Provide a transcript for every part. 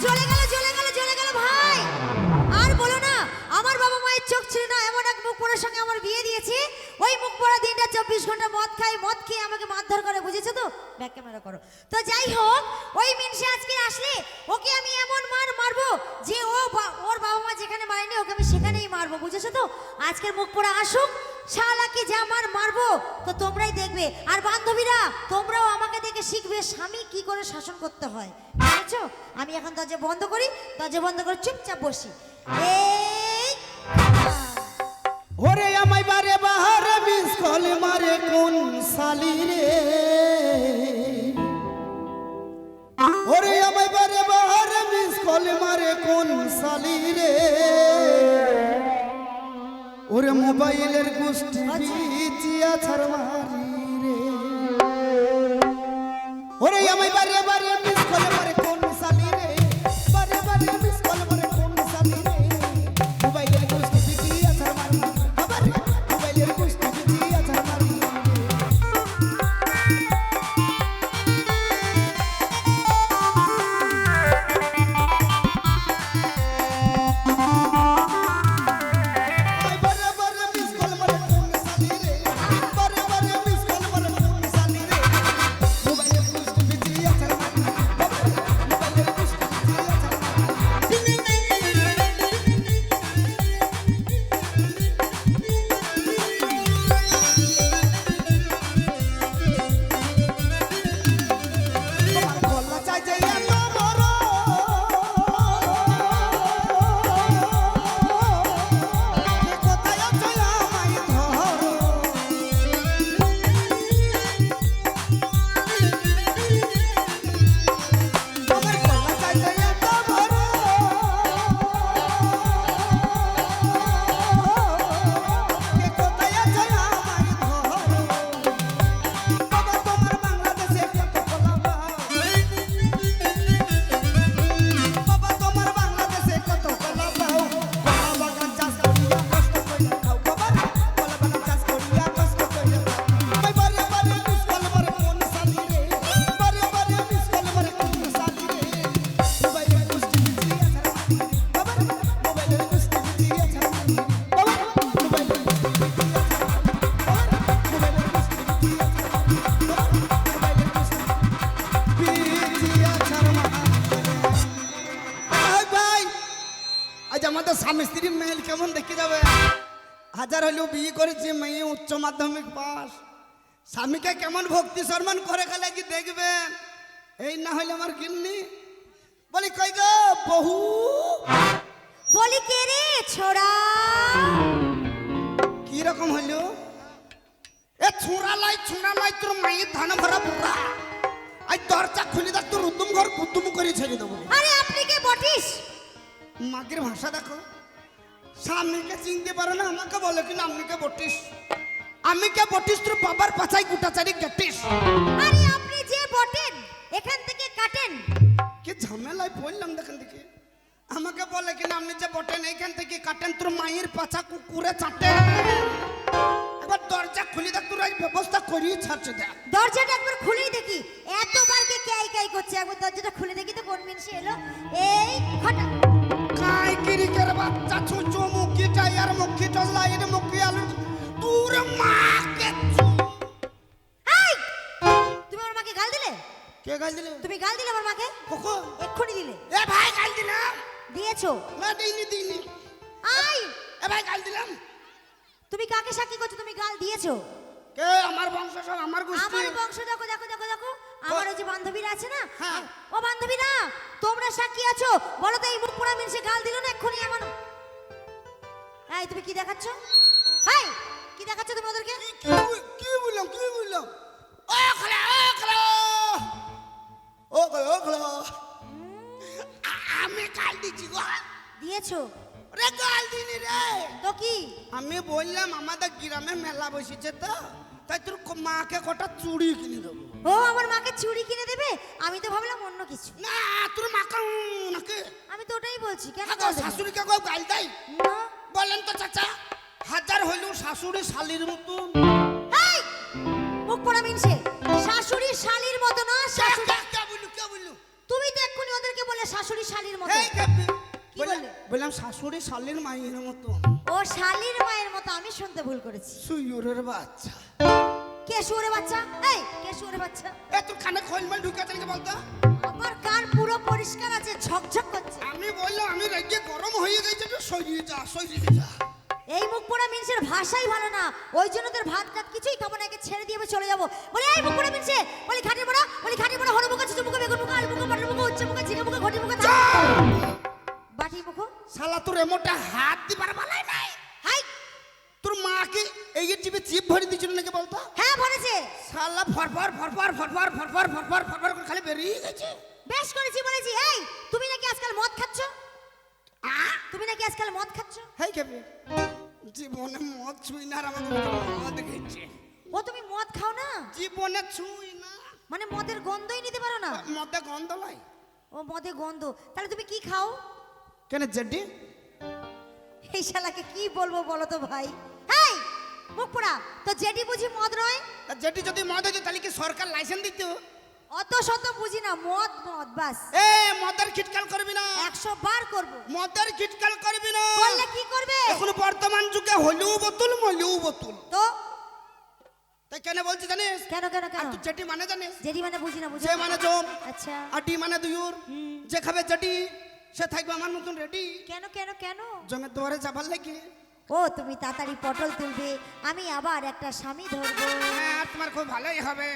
জ্বলে গেল ভাই। আর বলো না, আমার বাবা মায়ের চোখ ছিল না, এমন এক মুখ পোড়ার সঙ্গে আমার বিয়ে দিয়েছে। ওই মুখ পোড়া দিনটা 24 ঘন্টা মদ খেয়ে আমাকে মারধর করে, বুঝেছো তো? ব্যাক ক্যামেরা করো তো। যাই হোক, ওই মিনসে আজকে আসলে ওকে আমি এমন মারবো যে ওর বাবা মা যেখানে মারেনি ওকে আমি সেখানেই মারবো, বুঝেছো তো? আজকের মুখ পোড়া আসুক, শালাকে যা মারবো তো তোমরাই দেখবে। আর বান্ধবীরা, তোমরাও আমাকে দেখে শিখবে স্বামী কি করে শাসন করতে হয়, বুঝেছো? আমি এখন দরজা বন্ধ করি, দরজা বন্ধ করে চুপচাপ বসি। এই ওরে আমায় বারে বাহারে মিস কল মারে কোন সালি রে, ওরে আমায় বারে বাহারে মিস কল মারে কোন সালি রে, ওরে মোবাইলের গোষ্ঠী চিয়া ছাড় মারি রে, ওরে আমায় বারে বারে মিস কল মারে কোন সালি রে, বারে বারে মিস কল মারে কোন সালি রে, মোবাইলের গোষ্ঠী চিয়া ছাড় মারি, মোবাইলের গোষ্ঠী চিয়া ছাড় মারি। স্বামী স্ত্রী মেল কেমন দেখে যাবে? হাজার হলেও বিয়ে করেছে, মেয়ে উচ্চ মাধ্যমিক পাস, স্বামীকে কেমন ভক্তি সম্মান করে গেলে কি দেখবেন। এই না হলে আমার গিন্নি বলি কই গো বহু, বলি কে রে ছোড়া? কি রকম হইলো? এ ছুঁড়া লাই তোর মায়ের ধান ভরা বুড়া, আই দরজা খুলে দেখ তোর উদ্যম ঘর কুদ্দুম করে ছেড়ে দেবো। আরে আপনি কে বটিস? মাগের ভাষা দেখো, স্বামীকে চিনতে পারো না, আমাকে বলো কিনা আপনি কে বটিস? আমি কে বটিস? তোর বাবার পাছাই গুটাচারি গেটিস। আরে আপনি যে বটেন এখান থেকে কাটেন। কি ঝামেলায় পড়লাম দেখেন দেখে, আমাকে বলে কিনা আপনি যে বটেন এইখান থেকে কাটেন, তোর মায়ের পাছা কুকুরে চাটে। এবার দরজা খুলে দেখ, তোর ব্যবস্থা করিয়ে ছাড়ছে দেখ। দরজাটা একবার খুলেই দেখি, এতবার কে কাই করছে, একবার দরজাটা খুলে দেখি তো কোন মিনসে এলো। এই হঠাৎ কাই কিরিকের বাচ্চা ছুঁচো মুখি টায়ার মুখি টল্লা এর মুখি আলু তোর মাকে। এই তুমি আমার মাকে গাল দিলে? কে গাল দিলে? তুমি গাল দিলে আমার মাকে? কখন? এক্ষুনি দিলে। এ ভাই গাল দিলাম। দিয়েছো? না দিইনি। আই এ ভাই গাল দিলাম। তুমি কাকে সাক্ষী করছো তুমি গাল দিয়েছো? কে? আমার বংশ সব আমার গোষ্ঠী। আমার বংশ দেখো আমার ওই যে বান্ধবীরা আছে না, হ্যাঁ। ও বান্ধবীরা তোমরা সাক্ষী আছো, বলো তো এই মুখ পোড়া মিনসে গাল দিল না এক্ষুনি আমার। এই তুমি কি দেখাচ্ছ? এই কি দেখাচ্ছ তুমি ওদেরকে? কি বললাম? ও খলা আমি গাল দিছি গো। দিয়েছো? রে গাল দিনি রে। তো কি? আমি বললাম আমাদের গ্রামে মেলা বসেছে তো, তাই তোর মাকে কটা চুড়ি কিনে দেবো। ও আমার মাকে চুড়ি কিনে দেবে? আমি তো ভাবলাম অন্য কিছু। না তোর মাকে নাকি? আমি তো ওটাই বলছি। কেন শাশুড়িকে কেউ গাল দেয়? না। বলেন তো চাচা, হাজার হইলেও শাশুড়ি শালির মতন। এই মুখ পোড়া মিনসে, শাশুড়ি শালির মতো না। শাশুড়ি কে বললু? তুমি তো এক্ষুনি ওদেরকে বলে শাশুড়ি শালির বললাম শাশুড়ি শালির মায়ের মতো। ও শালির মায়ের মতো, আমি শুনতে ভুল করেছি। সুইরের বাচ্চা। কে শুয়োরের বাচ্চা? এই কে শুয়োরের বাচ্চা? এ তোর কানে খোলমাল ঢুকে আছে নাকি বলতো? আমার কান পুরো পরিষ্কার আছে, ঝকঝক করছে। আমি বললাম আমি রেগে গরম হয়ে গেছে, তো সরিয়ে যা, সরিয়ে যা। এই মুখ পোড়া মিনসের ভাষাই ভালো না, ওই জন্য তোর ভাত টাত কিছুই খাবো না, একে ছেড়ে দিয়ে আমি চলে যাবো। বলি এই মুখ পোড়া মিনসে, বলি খাটি মোড়া, বলি খাটি মোড়া, হরু মুখা, চুচু মুখা, বেগুন মুখা, আলু মুখা, বাটার মুখা, উচ্চ মুখা, ঝিঙে মুখা, ঘটি মুখা, বাটি মুখো। শালা তোর এমনটা হাত দিবার বালাই নাই। হাই, তোর মাকে এই জিভে চিপ ভরে দিছিল নাকি বলতো? হ্যাঁ ভরেছে। শালা ফরফর ফরফর ফরফর ফরফর ফরফর ফরফর করে খালি বেরিয়ে গেছে। বেশ করেছি বলেছি। এই তুমি নাকি আজকাল মদ খাচ্ছ? তুমি নাকি আজকাল মদ খাচ্ছ? হেই কেবে জীবনে মদ ছুই না, আর আমাকে মদ খেয়েছে। ও তুমি মদ খাও না? জীবনে ছুই না, মানে মদের গন্ধই নিতে পারো না? মদে গন্ধ লাই। ও মদে গন্ধ, তাহলে তুমি কি খাও? কেন জেডি? এই শালাকে কি বলবো বলো তো ভাই। এই মুখ পোড়া, তো জেডি বুঝি মদ নয়? জেডি যদি মদ হতো তাহলে কি সরকার লাইসেন্স দিত? অত শত বুঝি না, মদ মদ বাস। এ মদের খিটকাল করবি না, 100 বার করব। মদের খিটকাল করবি না। করলে কি করবে? এখন বর্তমান যুগে হলিউ বোতল মলিউ বোতল। তো তাই কেন বলছি জানিস? কেন কেন আর কেন? তুই জেডি মানে জানিস? জেডি মানে বুঝি না, বুঝি যে মানে জম, আচ্ছা। আর ডি মানে দুয়ুর। যে খাবে জেডি সে থাকবে আমার মতন রেডি। কেন কেন কেন? জমের দুয়ারে যাবার লাগি। ও তুমি তাড়াতাড়ি পটল তুলবে, আমি আবার একটা স্বামী ধরবো। হ্যাঁ, তোমার খুব ভালোই হবে।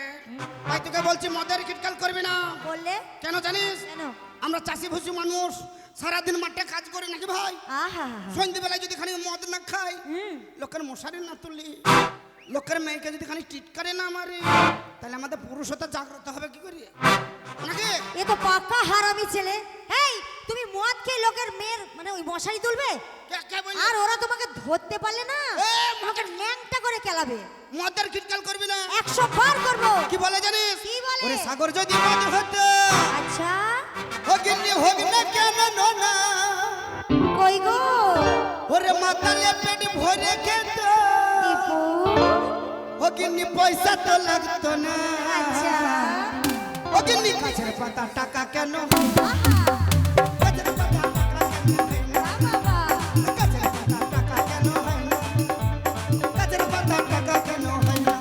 তাই তোকে বলছি মদের খিটকাল করবি না। বললে কেন জানিস? কেন? আমরা চাষি ভুষি মানুষ, সারাদিন মাঠে কাজ করে নাকি ভাই। আহা সন্ধ্যেবেলায় যদি খানি মদ না খাই, লোকের মশারি না তুলি, লোকের মেয়েকে যদি খানি টিটকারে না মারি, তাহলে আমাদের পুরুষতা জাগ্রত হবে কি করি নাকি? এ তো পাক্কা হারামি ছেলে। এই তুমি মদ খেয়ে লোকের মেয়ের মানে ওই মশারি তুলবে, কে বললি? আর ওরা তোমাকে ধরতে পারলে না এ, তোমাকে ল্যাংটা করে কেলাবে। মদের খিটকাল করবি না। 100 বার করবো। কি বলে জানিস? কি বলে? ওরে সাগর যদি মদ হতো, আচ্ছা হগিনি হগিনা কেন না, কই গো ওরে মাতালে পেট ভরে খেত, দীপু? হগিনি পয়সা তো লাগতো না। আচ্ছা হগিনি গাছের পাতা টাকা কেন? আহা, গাছের পাতা টাকা কেন হয় না? বাবা গাছের পাতা টাকা কেন হয় না? গাছের পাতা টাকা কেন হয় না?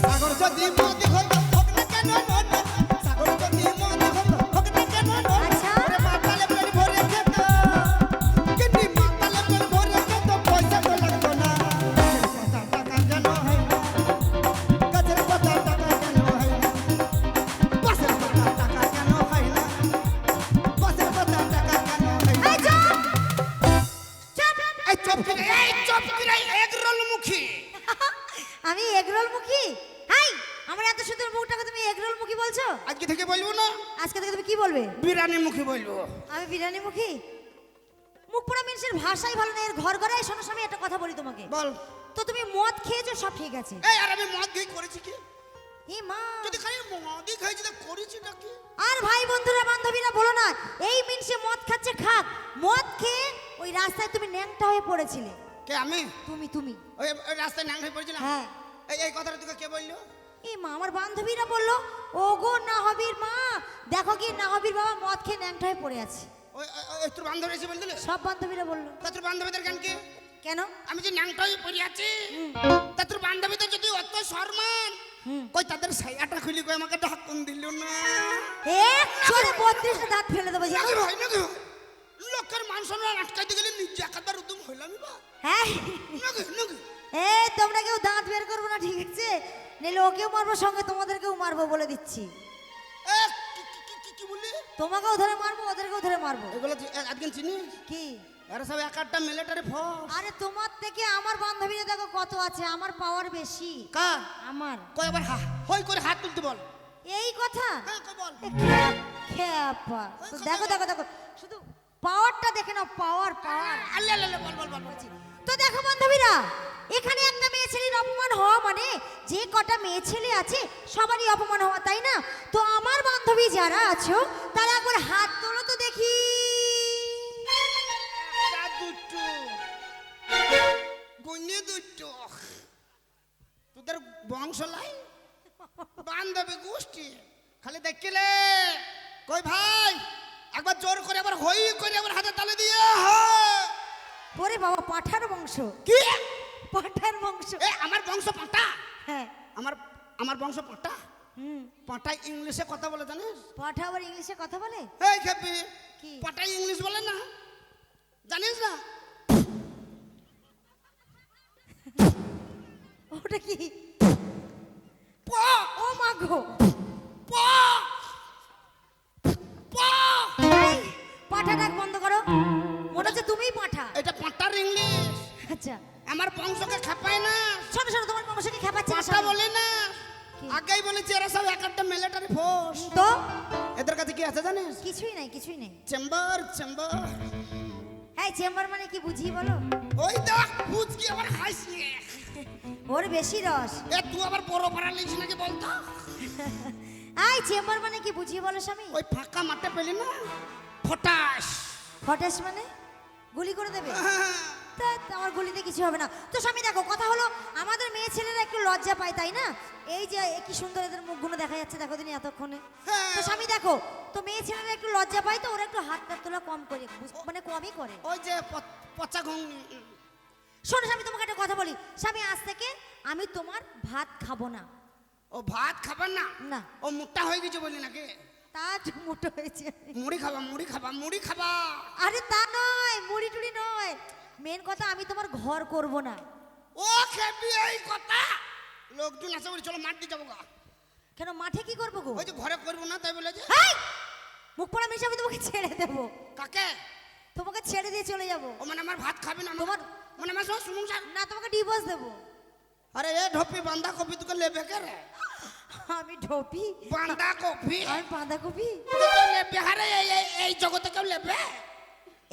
সাগর যদি মদ হতো হোক না কেন না, সাগর যদি মদ হতো হোক না কেন না, আচ্ছা। ওরে মাতালে পেট ভরে খেত, কিন্তু মাতালে পেট ভরে খেত, পয়সা তো লাগতো না। গাছের পাতা টাকা কেন হয় না? গাছের পাতা টাকা কেন হয় না? গাছের পাতা টাকা কেন হয় না? গাছের পাতা টাকা কেন হয় না? এই চুপ চুপ। এই চপ কিরে এক রোল মুখী। আমি এগরোল মুখী? হাই, আমার এত সুন্দর মুখটাকে তুমি এগরোল মুখী বলছো? আজকে থেকে বলবো না, আজকে থেকে তুমি কি বলবে? বিরানি মুখী বলবো। আমি বিরিয়ানি মুখী? মুখ পোড়া মিনসের ভাষাই ভালো না, এর ঘর ঘরে শোনো। আমি একটা কথা বলি তোমাকে, বল। তো তুমি মদ খেয়েছো সব ঠিক আছে। এই আর আমি মদ খেয়ে করেছি কি? এ মা, যদি খালি মদই খাইছি তা করেছি নাকি? আর ভাই বন্ধুরা বান্ধবীরা বলো না, এই মিনসে মদ খাচ্ছে খাক। মদ খেয়ে ওই রাস্তায় তুমি ন্যাংটা হয়ে পড়েছিলে। কে আমি? তুমি তুমি ওই রাস্তায় ন্যাং হয়ে পড়েছিলাম। হ্যাঁ। এই কথাটা তোকে কে বললো? এই মা, আমার বান্ধবীরা বললো, ও গো নাহবির মা, দেখো কি নাহবির বাবা মদ খেয়ে ন্যাংটা হয়ে পড়ে আছে। ওই তোর বান্ধবী এসে বলদিলে? সব বান্ধবীরা বললো। তা তোর বান্ধবীদের কেন কি? কেন? আমি যে ন্যাংটা হয়ে পড়ে আছি, তা তোর বান্ধবীদের যদি অত সম্মান, কই তাদের সাইয়াটা খুলি কই আমাকে ঢাকুন দিল না। এক চড়ে 32টা দাঁত ফেলে দেবো জানো? নাকি ভাই নাকি? লোকের মান সম্মান আটকাইতে গেলে নিজে একাদার উদ্যম হইলামই বা। হ্যাঁ, নাকি নাকি? এই তোমরা কেউ দাঁত বের করবো না, ঠিক আছে? নিলে ওকেও মারবো, সঙ্গে তোমাদেরকেও মারবো বলে দিচ্ছি। এ কি বললি? তোমাকেও ধরে মারবো, ওদেরকেও ধরে মারবো। এগুলো তুই আজকে চিনিস? কি? আরে সব এক একটা মিলিটারি ফোর্স। আরে তোমার থেকে আমার বান্ধবীরা দেখো কত আছে, আমার পাওয়ার বেশি। কার? আমার। কই আবার হই করে হাত তুলতে বল। এই কথা? হ্যাঁ কই বল। খেপা। তো দেখো দেখো দেখো, শুধু পাওয়ারটা দেখে নাও, পাওয়ার পাওয়ার। আল্লাহ আল্লাহ বল বল বল বল। তো দেখো বান্ধবীরা, এখানে একটা মেয়ে ছেলের অপমান হওয়া মানে যে কটা মেয়ে ছেলে আছে সবারই অপমান হওয়া, তাই না? তো আমার বান্ধবী যারা আছো তারা একবার হাত তোলো তো দেখি। অন্য দুটো তোদের বংশ লাই বান্ধবী গোষ্ঠী খালি দেখিলে কই ভাই একবার জোর করে আবার হই করে আবার হাতে তালে দিয়ে ওরে বাবা, পাঠার বংশ। কি পাঠার বংশ? এ আমার বংশ পাটা। হ্যাঁ। আমার আমার বংশ পাটা। পাটা ইংলিশে কথা বলে জানিস? পাঠা আবার ইংলিশে কথা বলে? এই খেপি, কি পাটা ইংলিশ বলে না জানিস না? ওটা কি? প ও মা গো, প প এই, পাঠা ডাক বন্ধ করো। মনে হচ্ছে তুমিই পাঠা। এটা পাটার ইংলিশ। আচ্ছা, আমার বংশকে খাপায় না। শোনো শোনো, তোমার বংশকে খেপাচ্ছে না। পাটা বলে না, কি? আগেই বলেছি এরা সব একটা মিলিটারি ফোর্স। তো এদের কাছে কি আছে জানিস? কিছুই নাই, কিছুই নেই। Chamber chamber. এই চেম্বার মানে কি বুঝিয়ে বলো? ওই দেখ বুঝ কি আবার হাসি। ওর বেশি রস। এ তুই আবার বড় পাড়া লিখছিস নাকি বলতো? এই চেম্বার মানে কি বুঝিয়ে বলো স্বামী? ওই ফাঁকা মাঠে পেলি না ফটাস। ফটাস মানে গুলি করে দেবে? তা আমার গুলিতে কিছু হবে না তো স্বামী। দেখো, কথা হলো আমাদের মেয়ে ছেলেরা একটু লজ্জা পায়, তাই না? এই যে কি সুন্দর এদের মুখগুলো দেখা যাচ্ছে, দেখো দিনই এতক্ষণে। তো স্বামী দেখো, তো মেয়ে ছেলেরা একটু লজ্জা পায়, তো ওরা একটু হাতটা তোলা কম করে, মানে কমই করে। ওই যে পচা ঘুম। শোনো স্বামী, তোমাকে একটা কথা বলি স্বামী, আজ থেকে আমি তোমার ভাত খাবো না। ও ভাত খাবার না? না। ও মোটা হয়ে গেছে বলি নাকি? তা মোটো হয়েছে। মুড়ি খাবা মুড়ি খাবা মুড়ি খাবা। আরে তা নয়, মুড়ি টুড়ি নয়, মেন কথা আমি তোমার ঘর করব না। ও খেপি এই কথা লোকজন আছে বলে চলো মাঠ দিয়ে যাবো গা। কেন মাঠে কি করবো গো? ওই যে ঘরে করবো না তাই বলে যে। এই, মুখ পড়া মিশে আমি তোমাকে ছেড়ে দেবো। কাকে? তোমাকে ছেড়ে দিয়ে চলে যাবো। ও মানে আমার ভাত খাবি না? তোমার মানে আমার সব শুনুন স্যার। না, তোমাকে ডিভোর্স দেবো। আরে এ ঢপি বাঁধা কপি তোকে লেবে কে রে? আমি ঢোপি? বাঁধা কপি? আমি বাঁধাকপি? তোকে লেবে হারে এই জগতে কেউ লেবে?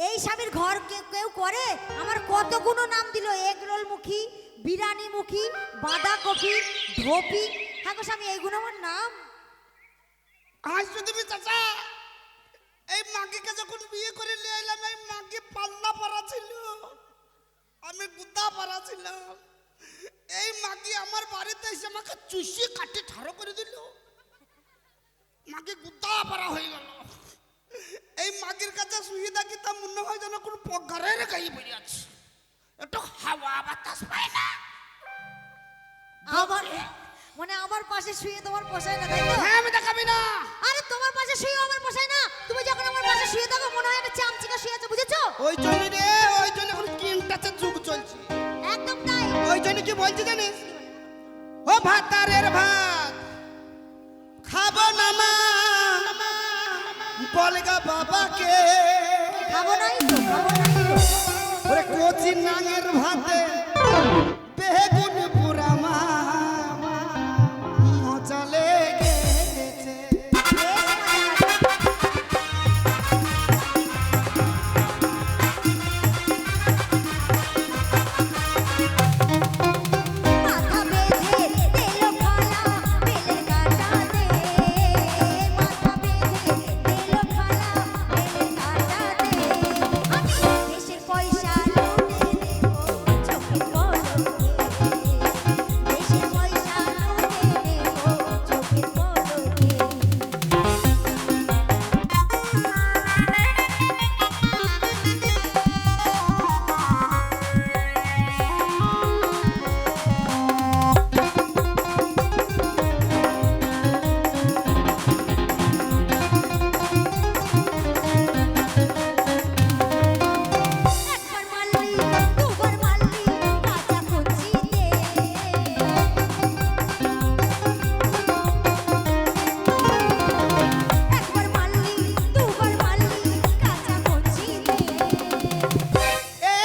এই স্বামীর ঘর কেউ করে? আমার কতগুলো নাম দিল, এগ রোল মুখী, বিরিয়ানি মুখী, বাঁধাকপি, ঢোপি। হ্যাঁ গো স্বামী, এইগুলো আমার নাম। আজ তো তুমি চাচা এই মাগিকে যখন বিয়ে করে নিয়ে এলাম, এই মাগি পাল্লা পাড়া ছিল, আমি গুদা পাড়া ছিলাম। এই মাগি আমার বাড়িতে এসে আমাকে চুষি কাটে ঠাড়ো করে দিল। মাগি গুদা পাড়া হয়ে গেল। এই মাগির কাছে শুয়ে থাকি তা মনে হয় যেন কোন পগারের গায়ে পড়ে আছে, একটু হাওয়া বাতাস পায় না। আমার মানে আমার পাশে শুয়ে তোমার পোষায় না, তাই তো? হ্যাঁ আমি দেখাবি না। আরে তোমার পাশে শুয়ে আমার পোষায় না। তুমি যখন আমার পাশে শুয়ে থাকো মনে হয় একটা চামচিকা শুয়ে আছে, বুঝেছো? ওই জন্য রে, ওই জন্য এখন কিনটাতে যুগ চলছে। একদম তাই। ওই জন্য কি বলছি জানিস? ও ভাতারের ভাত খাবো না মা, বলগা বাবাকে খাবো নাই তো, খাবো নাই তো। ওরে কচি নাঙের ভাতে বেগুন পুরা মা মজা লেগেছে। মাথা বেঁধে দিলো খালা বেলের কাঁটাতে, মাথা বেঁধে দিলো খালা বেলের কাঁটাতে। আমি দেশের পয়সা লুটে নেবো চোখের পলকে, দেশের পয়সা লুটে নেবো চোখের পলকে। একবার মারলি, দুবার মারলি কাঁচা কঞ্চিতে, একবার মারলি, দুবার মারলি কাঁচা কঞ্চিতে। এ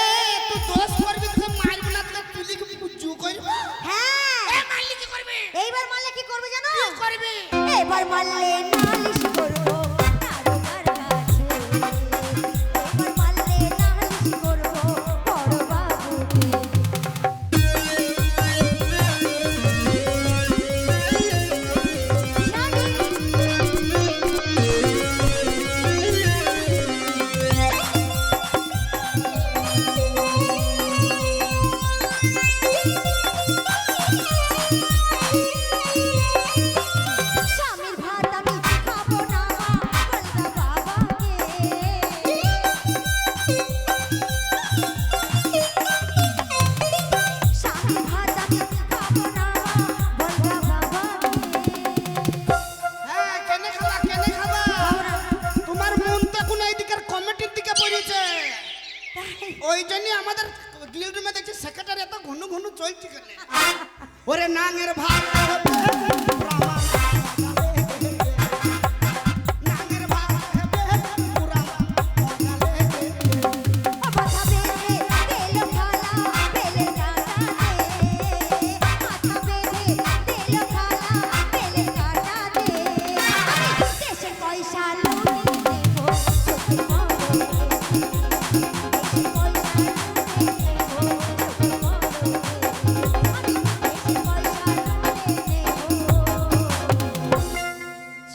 তুই দোষ করবি তো মারবি না, তো তুই কি পুজো করবি? হ্যাঁ, এ মারলি কি করবি? এইবার মারলে কি করবে জানো? কি করবি? এবার মারলে নালিশ করবো দারোগার কাছে, এবার মারলে নালিশ করবো বড় বাবুকে। আমাদের গিল্ড রুমে দেখছি সেক্রেটারি এত ঘন ঘন চলছে কেন ওরে নাঙের ভাগ হবে পুরামা নাঙের ভাগ হবে পুরামা মাথা বেঁধে তেল ঢালা বেলে কাটা দে মাথা বেঁধে তেল ঢালা বেলে কাটা দে আমি দেশের পয়সা লুটে নেব চোখে মরো দেশের পয়সা লুটে নেব চোখে মরো আমি দেশের পয়সা লুটে নেব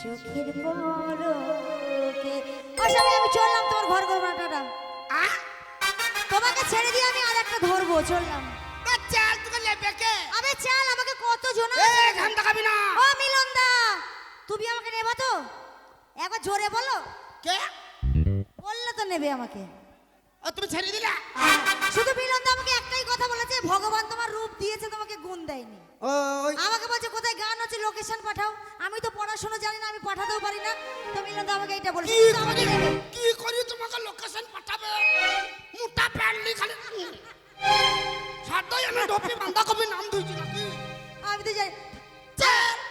চোখের পলকে আসামে আমি চললাম তোর ঘর ঘর বাটাটা তোমাকে ছেড়ে দিয়ে আমি আর একটা ধরবো চললাম চাল তোকে লেবে কে আবে চাল আমাকে কত জন এই ঘাম দেখাবি না ও মিলনদা তুমি আমাকে নেবা তো একবার জোরে বলো কে বললে তো নেবে আমাকে ও তুমি ছেড়ে দিলা শুধু মিলনদা আমাকে একটাই কথা বলেছে ভগবান তোমার রূপ দিয়েছে তোমাকে গুণ দেয়নি ওই আমাকে বলছে কোথায় গান হচ্ছে লোকেশন পাঠাও আমি তো পড়াশোনা জানি না আমি পাঠাতেও পারি না তো মিলনদা আমাকে এটা বলেছে কি কিন্তু আমাকে করি নেবে কি করি তোমাকে লোকেশন পাঠাবে মোটা প্যান্ডলি খালি সাতটাই আমি ডপি বান্ধা কবি নাম ধুইছি নাকি আমি তো যাই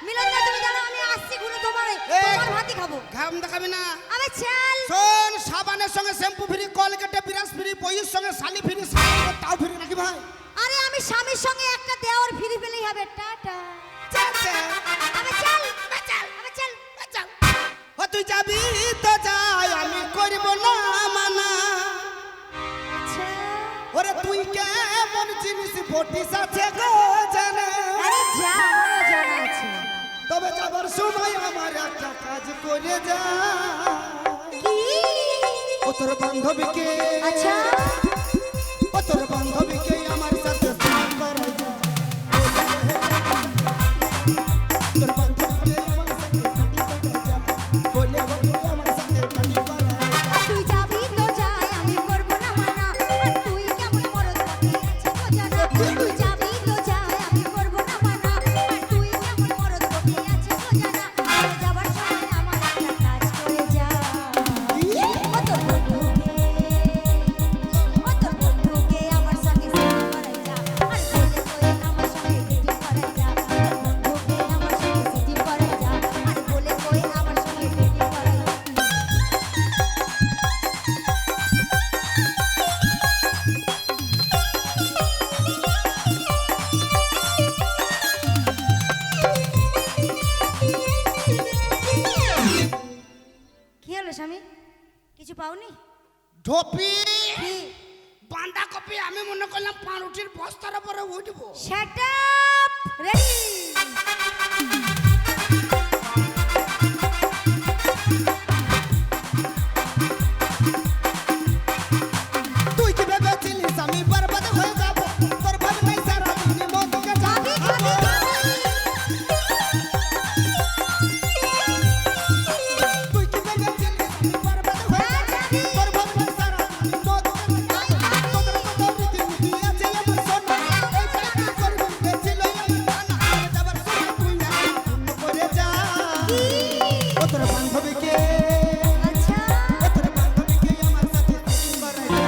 মিলনদা তুমি জানো আমি আসছি গুলো তোমার তোমার ভাতি খাবো ঘাম দেখাবি না আবে চাল শোন সাবানের সঙ্গে শ্যাম্পু ফ্রি কলগেটে বিরাস ফ্রি বইয়ের সঙ্গে শালি ফ্রি সাবান তাও ফ্রি নাকি ভাই আরে আমি স্বামীর সঙ্গে একটা দেওয়ার ফিরে পেলেই হবে টাটা আবে চাল আবে চাল ও তুই যাবি তো যাই আমি করব না মানা আচ্ছা ওরে তুই কেমন জিনিস ফটিস আছে গো জানা আরে যা আমারও জানা আছে তবে যাবার সময় আমার একটা কাজ করে যা কি ও তোর বান্ধবীকে আচ্ছা ও তোর বান্ধবীকে আমার সাথে প্রেম করাই যা তোর বান্ধবীকে আমার সাথে পার্টি করাই যা বলে বলে আমার সাথে পার্টি করাই যা তুই যাবি তো যাই আমি করব না মানা আর তুই কেমন মরদ বাকি আছে তো জানা তুই যাবি তো যাই আমি করব না মানা আর তুই কেমন মরদ বাকি আছে তো জানা আর যাবার সময় আমার একটা কাজ করে যা ও তোর বন্ধুকে আমার সঙ্গে সেটি করাই যা আর বলে কই আমার সঙ্গে সেটি করাই যা বন্ধুকে আমার সঙ্গে সেটি করাই যা আর বলে কই আমার সঙ্গে সেটি করাই যা কি হলো স্বামী কিছু পাওনি ঢোপি কি বাঁধা কপি আমি মনে করলাম পাউরুটির বস্তার উপরে উঠবো শাট আপ রেডি তুই কি ভেবেছিলিস আমি বরবাদ হয়ে যাব তোর ভাবি নাই সারা দিন মদকে যাবি খাবি তুই কি ভেবেছিলিস আমি বরবাদ হয়ে যাব তোর ভাবি নাই সারা দিন মদকে যাবি তোদের কথা রীতি নীতি আছে আমার সোনা এই পার্টি করবি বেছিল আমি জানা যাবার সময় তুই না করে যা ও তোর বান্ধবীকে আচ্ছা ও তোর বান্ধবীকে আমার সাথে প্রেম করাই যা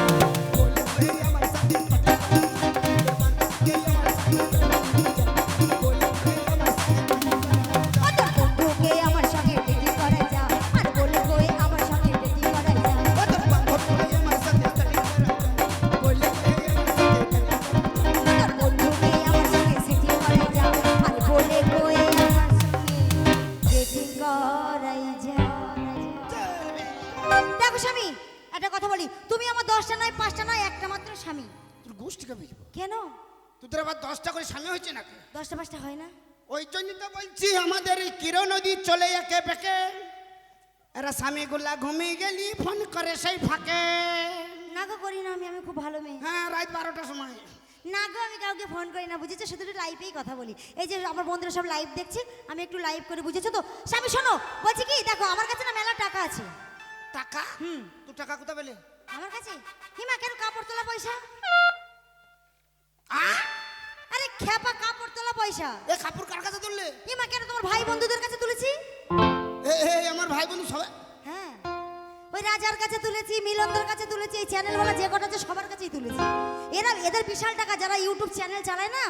বলে বলে আমার সাথে পার্টি করাই যা তোর বান্ধবীকে আমার সাথে প্রেম করাই যা বলে বলে আমার সাথে বন্ধুকে আমার সঙ্গে ডেটি করাই যা আর বলে কই আমার সঙ্গে ডেটি করাই যা তোর বান্ধবীকে আমার সাথে প্রেম করাই যা বলে বলে আমার সাথে তোর বন্ধুকে আমার সঙ্গে সেটি করাই যা আর বলে কই আমার সঙ্গে ডেটি করাই যা দেখো স্বামী একটা কথা বলি তুমি আমার 10টা নয় 5টা নয় একটা মাত্র স্বামী তোর গোষ্ঠীকে বুঝবো কেন তোদের আবার 10টা করে স্বামী হয়েছে নাকি 10টা 5টা হয় না ওই জন্য তো বলছি আমাদের এই কিরো নদী চলে একে বেঁকে এরা স্বামীগুলা ঘুমিয়ে গেলি ফোন করে সেই ফাঁকে না গো করি না আমি খুব ভালো মেয়ে হ্যাঁ রাত 12টার সময় না গো আমি কাউকে ফোন করি না বুঝেছো শুধু একটু লাইভেই কথা বলি এই যে আমার বন্ধুরা সব লাইভ দেখছে আমি একটু লাইভ করে বুঝেছো তো স্বামী শোনো বলছি কি দেখো আমার কাছে না মেলা টাকা আছে টাকা তুই টাকা কোথা পেলে আমার কাছে হিমা কেন কাপড় তোলা পয়সা আরে খেপা কাপড় তোলা পয়সা এ কাপড় কার কাছে তুললে হিমা কেন তোমার ভাই বন্ধুদের কাছে তুলেছি এ আমার ভাই বন্ধু সবাই হ্যাঁ ওই রাজার কাছে তুলেছি, মিলনদের কাছে তুলেছি, এই চ্যানেলওয়ালা যে কটা আছে সবার কাছেই তুলেছি। এদের বিশাল টাকা, যারা ইউটিউব চ্যানেল চালায় না,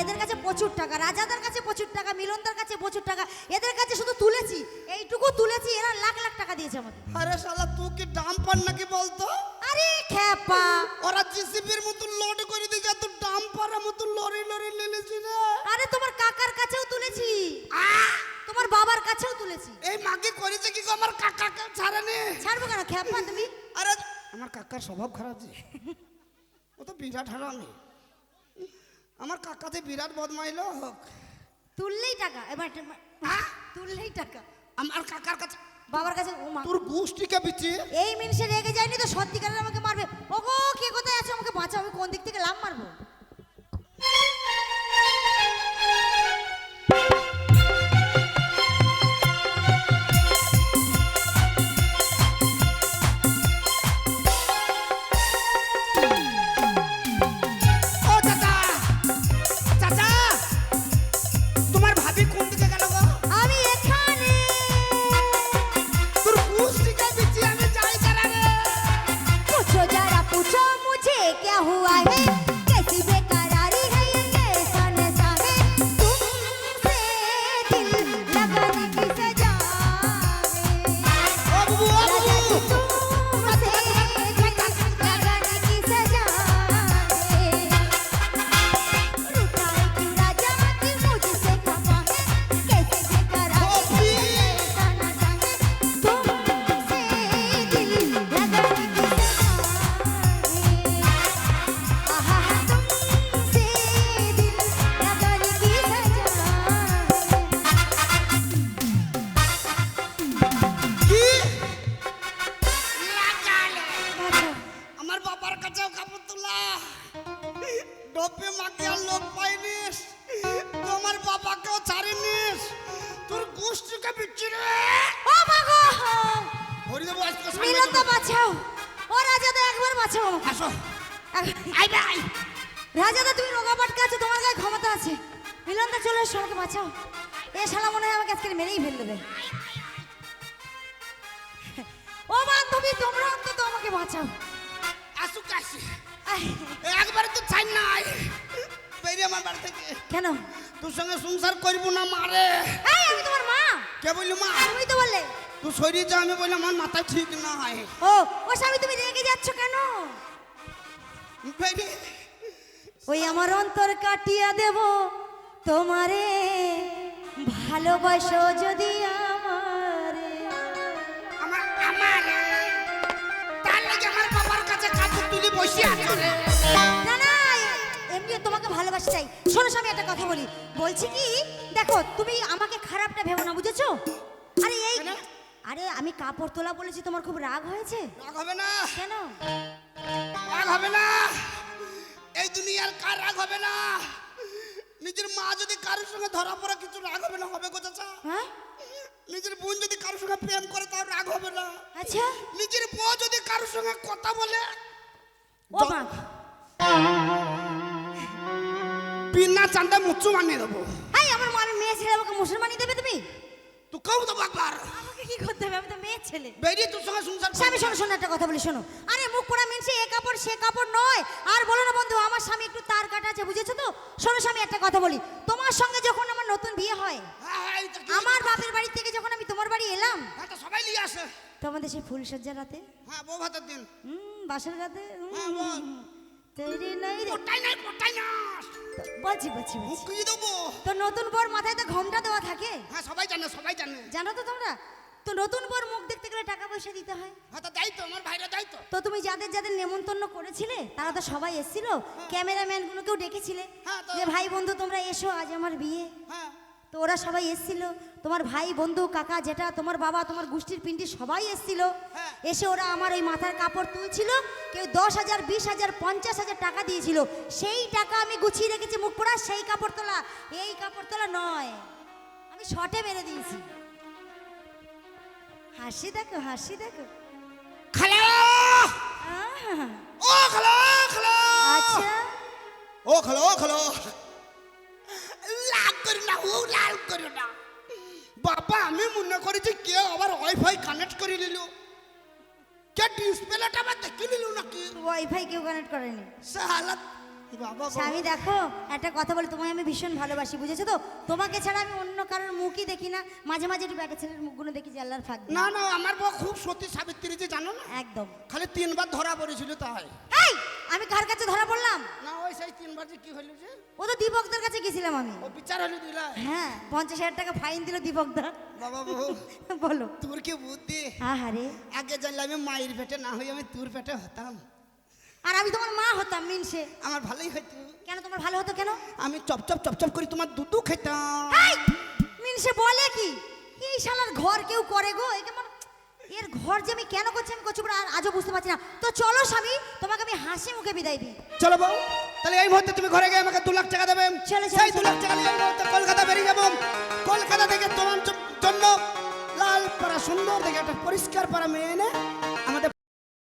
এদের কাছে প্রচুর টাকা, রাজাদের কাছে প্রচুর টাকা, মিলনদের কাছে প্রচুর টাকা। এদের কাছে শুধু তুলেছি, এইটুকু তুলেছি, এরা লাখ লাখ টাকা দিয়েছে আমাকে। আরে শালা তুই কি ডাম্পার নাকি বলতো? আরে খেপা, ওরা জিসিবির মতো লোড করে দিয়েছে, তুই ডাম্পারের মতো লরি লরি নিলেছি রে। আরে তোমার কাকার কাছেও তুলেছি, তোমার বাবার কাছেও তুলেছি। এই মাকে করেছে কি গো, আমার কাকাকে ছাড়েনি। ছাড়বো কেন খেপা তুমি? আরে আমার কাকার স্বভাব খারাপ যে, ও তো বিরাট হারামি। আমার কাকাতে বিরাট বদমাই লোক। তুললেই টাকা, এবার তুললেই টাকা। আমার কাকার কাছে, বাবার কাছে। ও মা, তোর গোষ্ঠীকে বিচি। এই মিনিটে রেগে যায়নি তো সত্যিকারের আমাকে মারবে। ওগো কে কোথায় আছে, আমাকে বাঁচাও, আমি কোন দিক থেকে লাভ মারবো? ও চাচা, চাচা তোমার ভাবি কোন দিকে গেল গো? আমি এখানে। তোর গোষ্ঠীকে বিচি, আমি যাই তারারে। पूछो जरा पूछो मुझे क्या हुआ है, कैसी बेकरारी है ये सन सा है, तुमसे दिल लगाने की सजा है। ও বুবু, ও राजा जी বুবু। तुमसे दिल लगाने की सजा है। रुका है क्यों राजा कि मुझसे खफा है, कैसी बेकरारी है ये सन सा है, तुमसे दिल लगाने की सजा है। आहा तुमसे दिल लगाने की सजा है। কি লাগালে? বাঁচাও। আমার বাবার কাছেও কাপড় তোলা, ডোপে মাকে আর লোক পাইনিস, তোমার বাবাকেও ছাড়িনিস, তোর গোষ্ঠীকে বিচি রে। ও মা গো, হরি দেবো আজকে সামনে মিলনদা দেবো। বাঁচাও, ও রাজাদা একবার বাঁচাও আমাকে। আসো, আইবে আই। রাজাদা তুমি রোগা পাটকা আছো, তোমার গায়ে ক্ষমতা আছে। মিলনদা চলে এসো, আমাকে বাঁচাও। এ শালা মনে হয় আমাকে আজকে মেরেই ফেল দেবে। ও বান্ধবী, তোমরা অন্তত আমাকে বাঁচাও। আসু কাশি আহ, একবারে তো চাই নাই বেরিয়ে আমার বাড়ি থেকে। কেন? তোর সঙ্গে সংসার করবো না মারে। এই আমি তোমার মা। কে বললি মা? তুমি তো বললে। তুই শরীর যা, আমি বললাম আমার মাথা ঠিক না হয়। ও ও স্বামী, তুমি রেগে যাচ্ছ কেন? বেরিয়ে ওই আমার অন্তর কাটিয়া দেব তোমারে, ভালোবাসো যদি আমারে। আমার আমার তার লাগে আমার বাবার কাছে কাপড় তুলি বসে আছে রে। না না, এমনি তোমাকে ভালোবাসি চাই। শোনো স্বামী, একটা কথা বলি, বলছি কি, দেখো তুমি আমাকে খারাপটা ভেবো না, বুঝেছো? আরে এই, কেন? আরে আমি কাপড় তোলা বলেছি, তোমার খুব রাগ হয়েছে রাগ হবে না, কেন? রাগ হবে না, এই দুনিয়ার কার রাগ হবে না? নিজের মা যদি কারোর সঙ্গে ধরা পড়ে কিছু রাগ হবে না? হবে গো চাচা। হ্যাঁ, নিজের বোন যদি কারোর সঙ্গে প্রেম করে তাও রাগ হবে না? আচ্ছা। নিজের বউ যদি কারোর সঙ্গে কথা বলে ও মা, বিনা চান্দা মুচু মানিয়ে দেবো। এই আমার মার মেয়ে ছেলে, আমাকে মুসলমানি দেবে তুমি? তুই কেউ দেবো একবার আমাকে কি করতে হবে? আমি তো মেয়ে ছেলে। বেরিয়ে তোর সঙ্গে সংসার স্বামী শোনো শোনো, একটা কথা বলি শোনো। আরে মুখ পোড়া মিনছে, এ কাপড় সে কাপড় নয়। আর বলো না বন্ধু, আমার স্বামী একটু তার কাটা আছে, বুঝেছো তো? শোনো স্বামী, একটা কথা বলি, তোমার সঙ্গে যখন আমার নতুন বিয়ে হয়, হ্যাঁ, হ্যাঁ, এই তো কি- আমার বাপের বাড়ি থেকে যখন আমি তোমার বাড়ি এলাম, হ্যাঁ, তো সবাই নিয়ে আসে। তোমাদের সেই ফুলসজ্জা রাতে, হ্যাঁ, বউ ভাতের দিন। বাসর রাতে, হ্যাঁ, বল। তৈরি নাই রে। কোটাই নাই, কোটাই না। বলছি বলছি বলছি। মুখিয়ে দেবো। তো নতুন বর মাথায় তো ঘোমটা দেওয়া থাকে, হ্যাঁ, সবাই জানে, সবাই জানে। জানো তো তোমরা? তো নতুন বর মুখ দেখতে গেলে টাকা পয়সা দিতে হয়। হ্যাঁ, তো দায়িত্ব, আমার ভাইরা দায়িত্ব। তো তুমি যাদের যাদের নেমন্তন্ন করেছিলে, তারা তো সবাই এসেছিল, ক্যামেরাম্যানগুলোকেও ডেকেছিলে হ্যাঁ, তো- যে ভাই বন্ধু তোমরা এসো, আজ আমার বিয়ে। হ্যাঁ, তো ওরা সবাই এসেছিল, তোমার ভাই বন্ধু কাকা যেটা, তোমার বাবা, তোমার গোষ্ঠীর পিন্ডি সবাই এসেছিল। হ্যাঁ। এসে ওরা আমার ওই মাথার কাপড় তুলছিল, কেউ 10,000 20,000 50,000 টাকা দিয়েছিল। সেই টাকা আমি গুছিয়ে রেখেছি, মুখ পোড়া সেই কাপড় তোলা, এই কাপড় তোলা নয়, আমি শর্টে মেরে দিয়েছি। হাসি দেখো, হাসি দেখো। খালা, আহ, ও খালা, খালা। আচ্ছা, ও খালা, ও খালা। লাল করি না, ও লাল করি না। বাবা, আমি মনে করেছি কেউ আবার ওয়াইফাই কানেক্ট করে নিল। কে ডিসপ্লেটা আবার দেখে নিল নাকি ওয়াইফাই কেউ কানেক্ট করেনি। সালা বাবা স্বামী দেখো একটা কথা বলি, তোমায় আমি ভীষণ ভালোবাসি, বুঝেছো তো? তোমাকে ছাড়া আমি অন্য কারোর মুখই দেখি না, মাঝে মাঝে একটু ব্যাটা ছেলের মুখগুলো দেখি যে আল্লাহর ফাঁক দিয়ে। না না আমার বউ খুব সতী সাবিত্রী যে জানো না, একদম। খালি 3বার ধরা পড়েছিল তাই। এই আমি কার কাছে ধরা পড়লাম? না ওই সেই 3বার যে কি হলো যে ও তো দীপকদার কাছে গেছিলাম আমি। ও বিচার হলো দিলা। হ্যাঁ 50,000 টাকা ফাইন দিল দীপকদা। বাবা বউ বলো। তোর কি বুদ্ধি, আহারে, আগে জানলে আমি মায়ের পেটে না হই আমি তোর পেটে হতাম, আর আমি তোমার মা হতাম মিনসে। আমার ভালোই হইতো। কেন তোমার ভালো হতো কেন? আমি চপচপ চপচপ করে তোমার দুধ খেতাম। এই মিনসে বলে কি এই শালার ঘর কেউ করে গো, এই কেমন এর ঘর যে আমি কেন করছি আমি করছি বলে আর আজও বুঝতে পারছি না। তো চলো স্বামী, তোমাকে আমি হাসি মুখে বিদায় দিই। চলো বউ, তাহলে এই মুহূর্তে তুমি ঘরে গিয়ে আমাকে 2 লাখ টাকা দেবে। চলো, চলো, সেই 2 চলো। লাখ টাকা নিয়ে এই মুহূর্তে কলকাতা বেরিয়ে যাবো। কলকাতা থেকে তোমার জন্য লাল পাড়া সুন্দর দেখে একটা পরিষ্কার পাড়া মেয়ে এনে